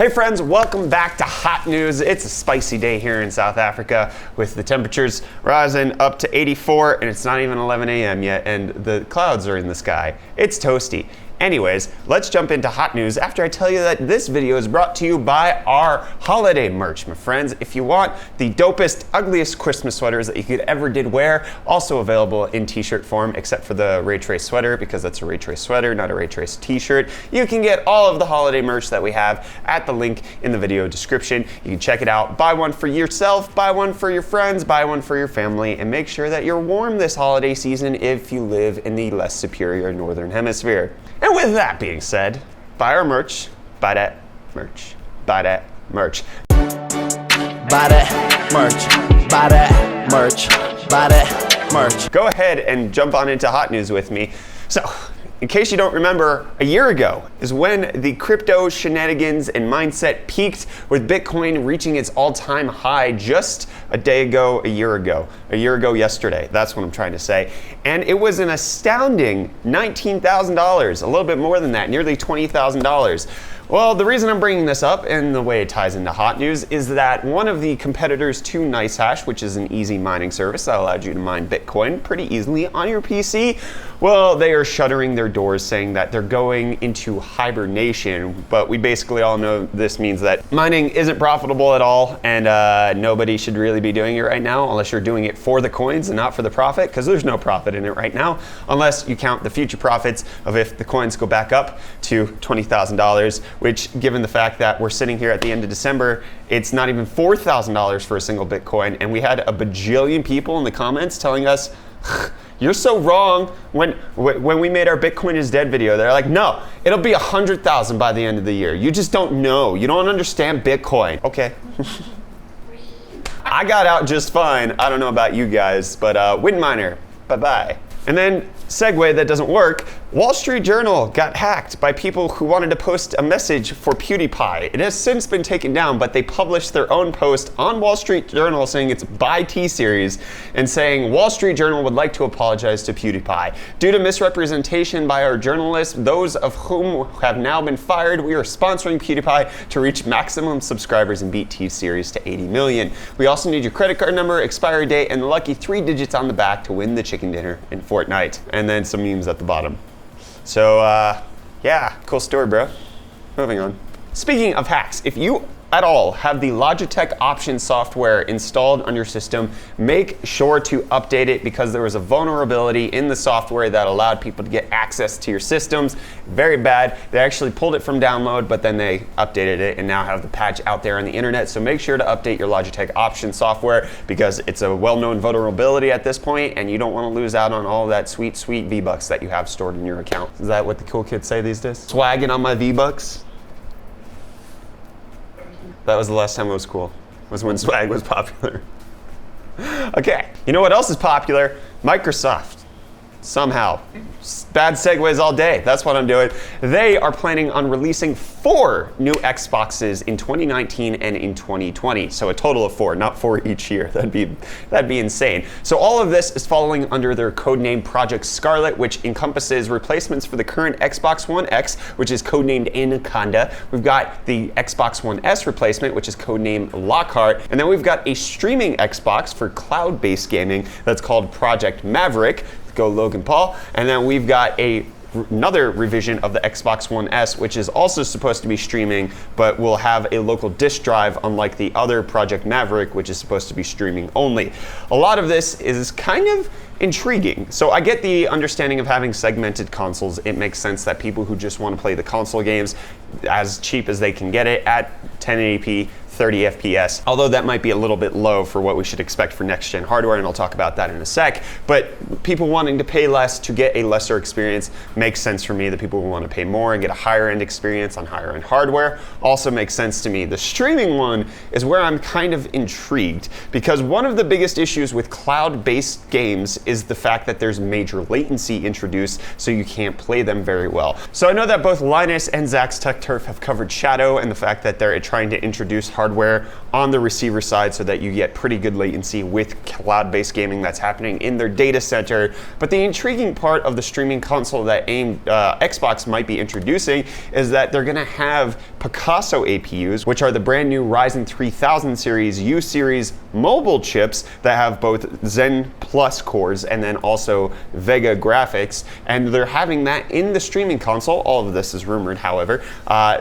Hey friends, welcome back to Hot News. It's a spicy day here in South Africa with the temperatures rising up to 84 and it's not even 11 a.m. yet and the clouds are in the sky. It's toasty. Anyways, let's jump into Hot News after I tell you that this video is brought to you by our holiday merch, my friends. If you want the dopest, ugliest Christmas sweaters that you could ever did wear, also available in t-shirt form, except for the Ray Trace sweater, because that's a Ray Trace sweater, not a Ray Trace t-shirt. You can get all of the holiday merch that we have at the link in the video description. You can check it out. Buy one for yourself, buy one for your friends, buy one for your family, and make sure that you're warm this holiday season if you live in the less superior Northern Hemisphere. And with that being said, buy our merch, buy that merch, buy that merch. Buy that merch, buy that merch, buy that merch. Go ahead and jump on into Hot News with me. So, in case you don't remember, a year ago is when the crypto shenanigans and mindset peaked, with Bitcoin reaching its all-time high just a day ago, a year ago yesterday. That's what I'm trying to say. And it was an astounding $19,000, a little bit more than that, nearly $20,000. Well, the reason I'm bringing this up and the way it ties into Hot News is that one of the competitors to NiceHash, which is an easy mining service that allowed you to mine Bitcoin pretty easily on your PC, well, they are shuttering their doors, saying that they're going into hibernation. But we basically all know this means that mining isn't profitable at all, and nobody should really be doing it right now unless you're doing it for the coins and not for the profit, because there's no profit in it right now, unless you count the future profits of if the coins go back up to $20,000, which, given the fact that we're sitting here at the end of December, it's not even $4,000 for a single Bitcoin. And we had a bajillion people in the comments telling us, you're so wrong. When we made our Bitcoin is dead video, they're like, no, it'll be 100,000 by the end of the year. You just don't know. You don't understand Bitcoin. Okay. I got out just fine. I don't know about you guys, but WinMiner, bye-bye. And then, segue that doesn't work, Wall Street Journal got hacked by people who wanted to post a message for PewDiePie. It has since been taken down, but they published their own post on Wall Street Journal saying it's by T-Series and saying Wall Street Journal would like to apologize to PewDiePie. Due to misrepresentation by our journalists, those of whom have now been fired, we are sponsoring PewDiePie to reach maximum subscribers and beat T-Series to 80 million. We also need your credit card number, expiry date, and the lucky 3 digits on the back to win the chicken dinner in Fortnite. And then some memes at the bottom. So, yeah, cool story, bro. Moving on. Speaking of hacks, if you at all have the Logitech option software installed on your system, make sure to update it, because there was a vulnerability in the software that allowed people to get access to your systems. Very bad. They actually pulled it from download, but then they updated it and now have the patch out there on the internet. So make sure to update your Logitech option software, because it's a well-known vulnerability at this point, and you don't want to lose out on all of that sweet, sweet V-Bucks that you have stored in your account. Is that what the cool kids say these days? Swagging on my V-Bucks? That was the last time it was cool, was when swag was popular. Okay, you know what else is popular? Microsoft. Somehow. Bad segues all day. That's what I'm doing. They are planning on releasing 4 new Xboxes in 2019 and in 2020. So a total of 4, not 4 each year. That'd be insane. So all of this is following under their codename Project Scarlet, which encompasses replacements for the current Xbox One X, which is codenamed Anaconda. We've got the Xbox One S replacement, which is codenamed Lockhart. And then we've got a streaming Xbox for cloud-based gaming that's called Project Maverick. Go Logan Paul. And then we've got another revision of the Xbox One S, which is also supposed to be streaming, but will have a local disk drive, unlike the other Project Maverick, which is supposed to be streaming only. A lot of this is kind of intriguing. So I get the understanding of having segmented consoles. It makes sense that people who just want to play the console games as cheap as they can get it at 1080p, 30 FPS, although that might be a little bit low for what we should expect for next gen hardware, and I'll talk about that in a sec. But people wanting to pay less to get a lesser experience makes sense for me. The people who want to pay more and get a higher end experience on higher end hardware also makes sense to me. The streaming one is where I'm kind of intrigued, because one of the biggest issues with cloud-based games is the fact that there's major latency introduced, so you can't play them very well. So I know that both Linus and Zach's Tech Turf have covered Shadow and the fact that they're trying to introduce hardware hardware on the receiver side so that you get pretty good latency with cloud-based gaming that's happening in their data center. But the intriguing part of the streaming console that Xbox might be introducing is that they're gonna have Picasso APUs, which are the brand new Ryzen 3000 series U-series mobile chips that have both Zen Plus cores and then also Vega graphics, and they're having that in the streaming console. All of this is rumored, however,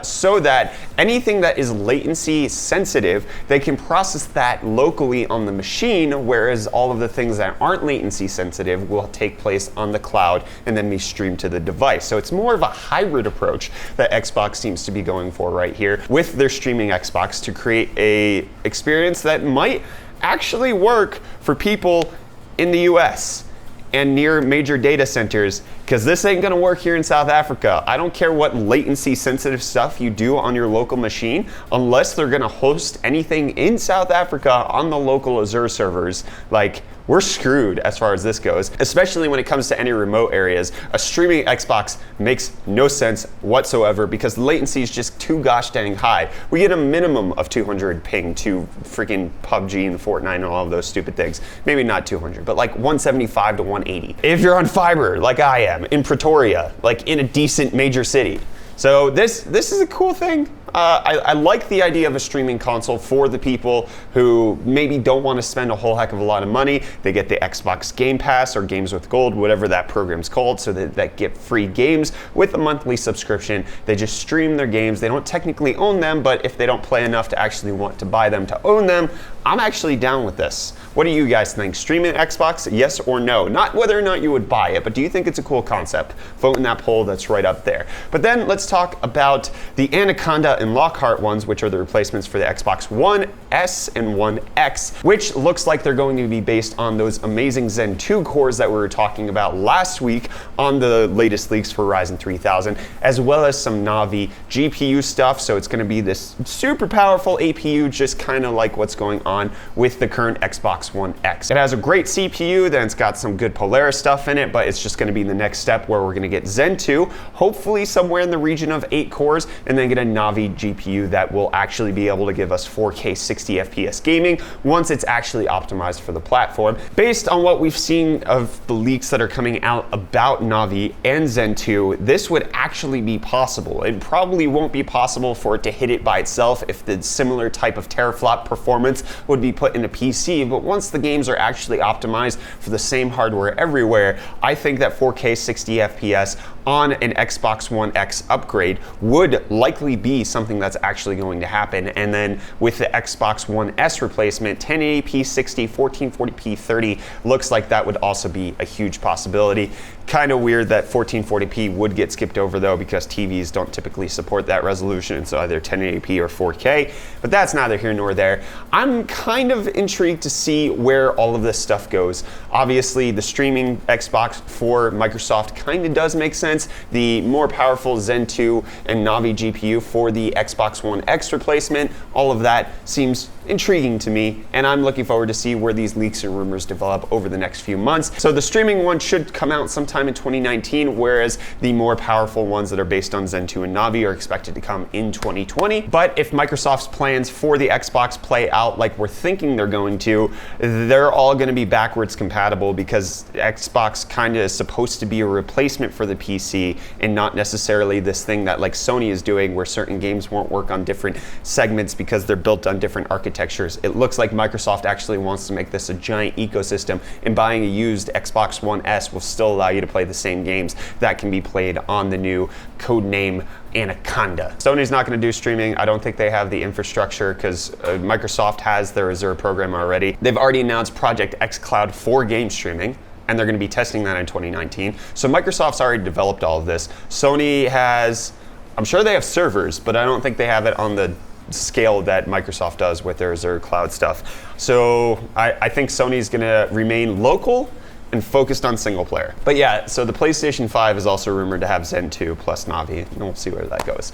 so that anything that is latency sensitive, they can process that locally on the machine, whereas all of the things that aren't latency sensitive will take place on the cloud and then be streamed to the device. So it's more of a hybrid approach that Xbox seems to be going for right here with their streaming Xbox to create a experience that might actually work for people in the US and near major data centers, because this ain't gonna work here in South Africa. I don't care what latency sensitive stuff you do on your local machine, unless they're gonna host anything in South Africa on the local Azure servers. Like, we're screwed as far as this goes, especially when it comes to any remote areas. A streaming Xbox makes no sense whatsoever because the latency is just too gosh dang high. We get a minimum of 200 ping to freaking PUBG and Fortnite and all of those stupid things. Maybe not 200, but like 175 to 180. If you're on fiber, like I am, in Pretoria, like in a decent major city. So this is a cool thing. I like the idea of a streaming console for the people who maybe don't want to spend a whole heck of a lot of money. They get the Xbox Game Pass or Games with Gold, whatever that program's called, so that get free games with a monthly subscription. They just stream their games. They don't technically own them, but if they don't play enough to actually want to buy them to own them, I'm actually down with this. What do you guys think? Streaming Xbox, yes or no? Not whether or not you would buy it, but do you think it's a cool concept? Vote in that poll that's right up there. But then let's talk about the Anaconda and Lockhart ones, which are the replacements for the Xbox One S and One X, which looks like they're going to be based on those amazing Zen 2 cores that we were talking about last week on the latest leaks for Ryzen 3000, as well as some Navi GPU stuff. So it's going to be this super powerful APU, just kind of like what's going on with the current Xbox One X. It has a great CPU, then it's got some good Polaris stuff in it, but it's just going to be the next step where we're going to get Zen 2, hopefully somewhere in the region of 8 cores, and then get a Navi GPU that will actually be able to give us 4K 60 FPS gaming once it's actually optimized for the platform. Based on what we've seen of the leaks that are coming out about Navi and Zen 2, this would actually be possible. It probably won't be possible for it to hit it by itself if the similar type of teraflop performance would be put in a PC, but once the games are actually optimized for the same hardware everywhere, I think that 4K 60 FPS on an Xbox One X upgrade would likely be something that's actually going to happen. And then with the Xbox One S replacement, 1080p 60, 1440p 30 looks like that would also be a huge possibility. Kind of weird that 1440p would get skipped over though, because TVs don't typically support that resolution. It's either 1080p or 4K, but that's neither here nor there. I'm kind of intrigued to see where all of this stuff goes. Obviously, the streaming Xbox for Microsoft kind of does make sense. The more powerful Zen 2 and Navi GPU for the Xbox One X replacement, all of that seems intriguing to me, and I'm looking forward to see where these leaks and rumors develop over the next few months. So the streaming one should come out sometime in 2019, whereas the more powerful ones that are based on Zen 2 and Navi are expected to come in 2020. But if Microsoft's plans for the Xbox play out like we're thinking they're going to, they're all going to be backwards compatible, because Xbox kind of is supposed to be a replacement for the PC and not necessarily this thing that like Sony is doing where certain games won't work on different segments because they're built on different architectures. It looks like Microsoft actually wants to make this a giant ecosystem, and buying a used Xbox One S will still allow you to play the same games that can be played on the new codename Anaconda. Sony's not going to do streaming. I don't think they have the infrastructure, because Microsoft has their Azure program already. They've already announced Project xCloud for game streaming, and they're going to be testing that in 2019. So Microsoft's already developed all of this. Sony has, I'm sure they have servers, but I don't think they have it on the scale that Microsoft does with their Azure cloud stuff. So I think Sony's going to remain local and focused on single player. But yeah, so the PlayStation 5 is also rumored to have Zen 2 plus Navi, and we'll see where that goes.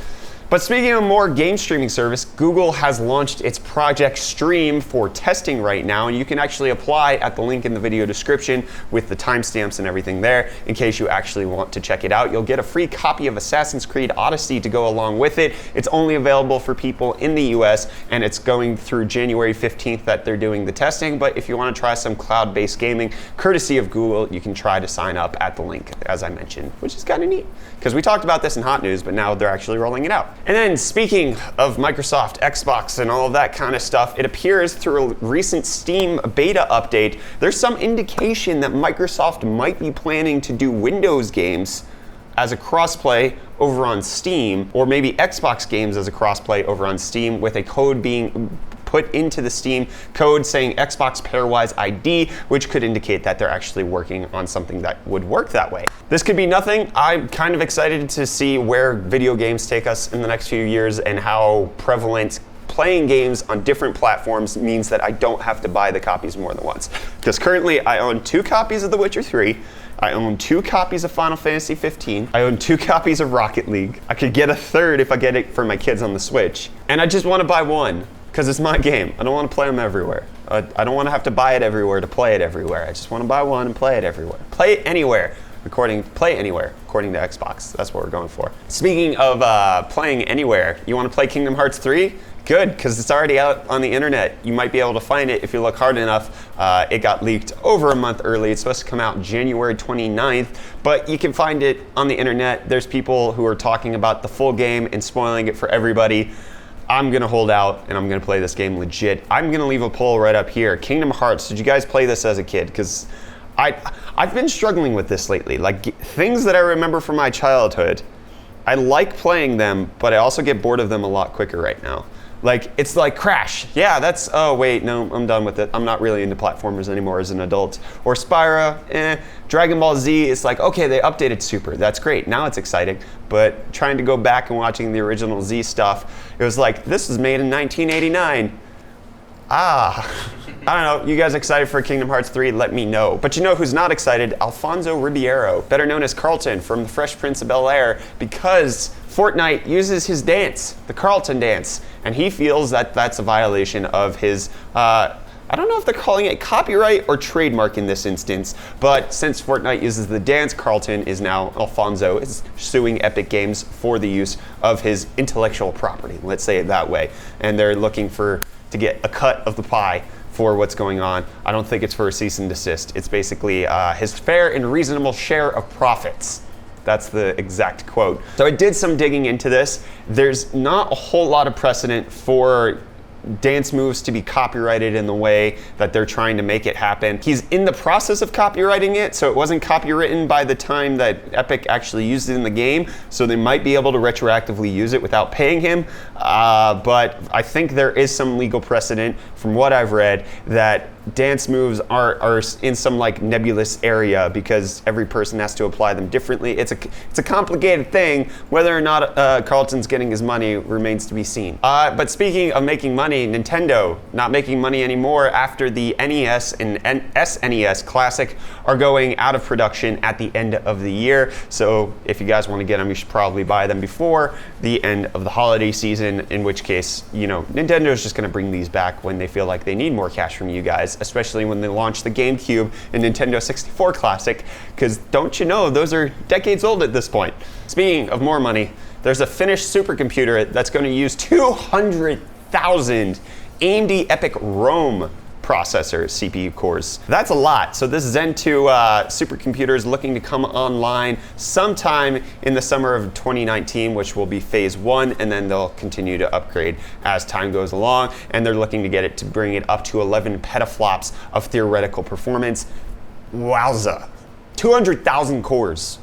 But speaking of more game streaming service, Google has launched its Project Stream for testing right now, and you can actually apply at the link in the video description with the timestamps and everything there in case you actually want to check it out. You'll get a free copy of Assassin's Creed Odyssey to go along with it. It's only available for people in the US, and it's going through January 15th that they're doing the testing, but if you want to try some cloud-based gaming, courtesy of Google, you can try to sign up at the link, as I mentioned, which is kind of neat, because we talked about this in Hot News, but now they're actually rolling it out. And then speaking of Microsoft, Xbox, and all of that kind of stuff, it appears through a recent Steam beta update, there's some indication that Microsoft might be planning to do Windows games as a crossplay over on Steam, or maybe Xbox games as a crossplay over on Steam, with a code being put into the Steam code saying Xbox Pairwise ID, which could indicate that they're actually working on something that would work that way. This could be nothing. I'm kind of excited to see where video games take us in the next few years and how prevalent playing games on different platforms means that I don't have to buy the copies more than once. Because currently I own 2 copies of The Witcher 3, I own 2 copies of Final Fantasy 15, I own 2 copies of Rocket League, I could get a third if I get it for my kids on the Switch, and I just want to buy one. Because it's my game. I don't want to play them everywhere. I don't want to have to buy it everywhere to play it everywhere. I just want to buy one and play it everywhere. Play it anywhere, play anywhere, according to Xbox. That's what we're going for. Speaking of playing anywhere, you want to play Kingdom Hearts 3? Good, because it's already out on the internet. You might be able to find it if you look hard enough. It got leaked over a month early. It's supposed to come out January 29th, but you can find it on the internet. There's people who are talking about the full game and spoiling it for everybody. I'm gonna hold out and I'm gonna play this game legit. I'm gonna leave a poll right up here. Kingdom Hearts, did you guys play this as a kid? Because I've been struggling with this lately. Like, things that I remember from my childhood, I like playing them, but I also get bored of them a lot quicker right now. Like, it's like Crash. Yeah, that's, oh wait, no, I'm done with it. I'm not really into platformers anymore as an adult. Or Spyro, Dragon Ball Z, it's like, okay, they updated Super. That's great. Now it's exciting. But trying to go back and watching the original Z stuff, it was like, this was made in 1989. I don't know. You guys excited for Kingdom Hearts 3? Let me know. But you know who's not excited? Alfonso Ribeiro, better known as Carlton from The Fresh Prince of Bel-Air, because Fortnite uses his dance, the Carlton dance, and he feels that that's a violation of his, I don't know if they're calling it copyright or trademark in this instance, but since Fortnite uses the dance, Alfonso is suing Epic Games for the use of his intellectual property, let's say it that way, and they're looking to get a cut of the pie for what's going on. I don't think it's for a cease and desist. It's basically his fair and reasonable share of profits. That's the exact quote. So I did some digging into this. There's not a whole lot of precedent for dance moves to be copyrighted in the way that they're trying to make it happen. He's in the process of copywriting it, so it wasn't copywritten by the time that Epic actually used it in the game, so they might be able to retroactively use it without paying him, but I think there is some legal precedent from what I've read that dance moves are in some like nebulous area because every person has to apply them differently. It's a complicated thing. Whether or not Carlton's getting his money remains to be seen. But speaking of making money, Nintendo not making money anymore after the NES and SNES Classic are going out of production at the end of the year. So if you guys want to get them, you should probably buy them before the end of the holiday season, in which case, you know, Nintendo's just going to bring these back when they feel like they need more cash from you guys, especially when they launch the GameCube and Nintendo 64 Classic, because don't you know, those are decades old at this point. Speaking of more money, there's a Finnish supercomputer that's going to use 200,000 AMD EPYC Rome processor CPU cores. That's a lot. So this Zen 2 supercomputer is looking to come online sometime in the summer of 2019, which will be phase 1, and then they'll continue to upgrade as time goes along, and they're looking to get it to bring it up to 11 petaflops of theoretical performance. Wowza. 200,000 cores.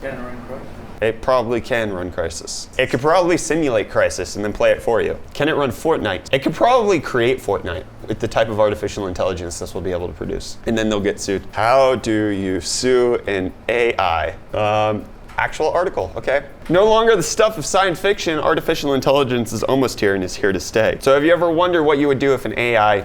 It probably can run Crysis. It could probably simulate Crysis and then play it for you. Can it run Fortnite? It could probably create Fortnite with the type of artificial intelligence this will be able to produce. And then they'll get sued. How do you sue an AI? Actual article, okay? No longer the stuff of science fiction, artificial intelligence is almost here and is here to stay. So have you ever wondered what you would do if an AI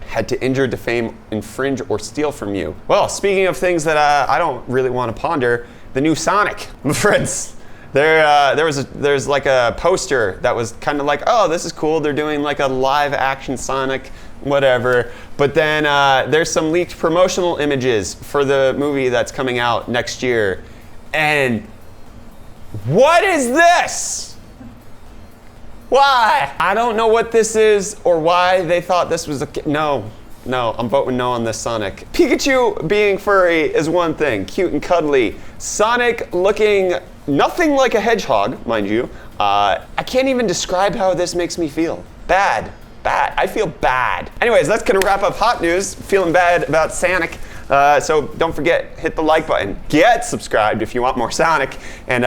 had to injure, defame, infringe, or steal from you? Well, speaking of things that I don't really want to ponder, the new Sonic. My friends, There's like a poster that was kind of like, oh, this is cool. They're doing like a live action Sonic, whatever. But then there's some leaked promotional images for the movie that's coming out next year. And what is this? Why? I don't know what this is or why they thought this was no, I'm voting no on this Sonic. Pikachu being furry is one thing, cute and cuddly. Sonic looking nothing like a hedgehog, mind you. I can't even describe how this makes me feel. Bad. I feel bad. Anyways, that's gonna wrap up hot news. Feeling bad about Sonic. So don't forget, hit the like button. Get subscribed if you want more Sonic. And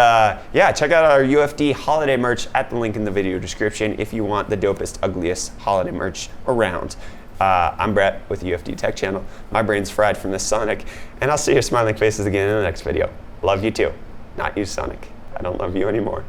yeah, check out our UFD holiday merch at the link in the video description if you want the dopest, ugliest holiday merch around. I'm Brett with the UFD Tech Channel. My brain's fried from this Sonic. And I'll see your smiling faces again in the next video. Love you too. Not you, Sonic. I don't love you anymore.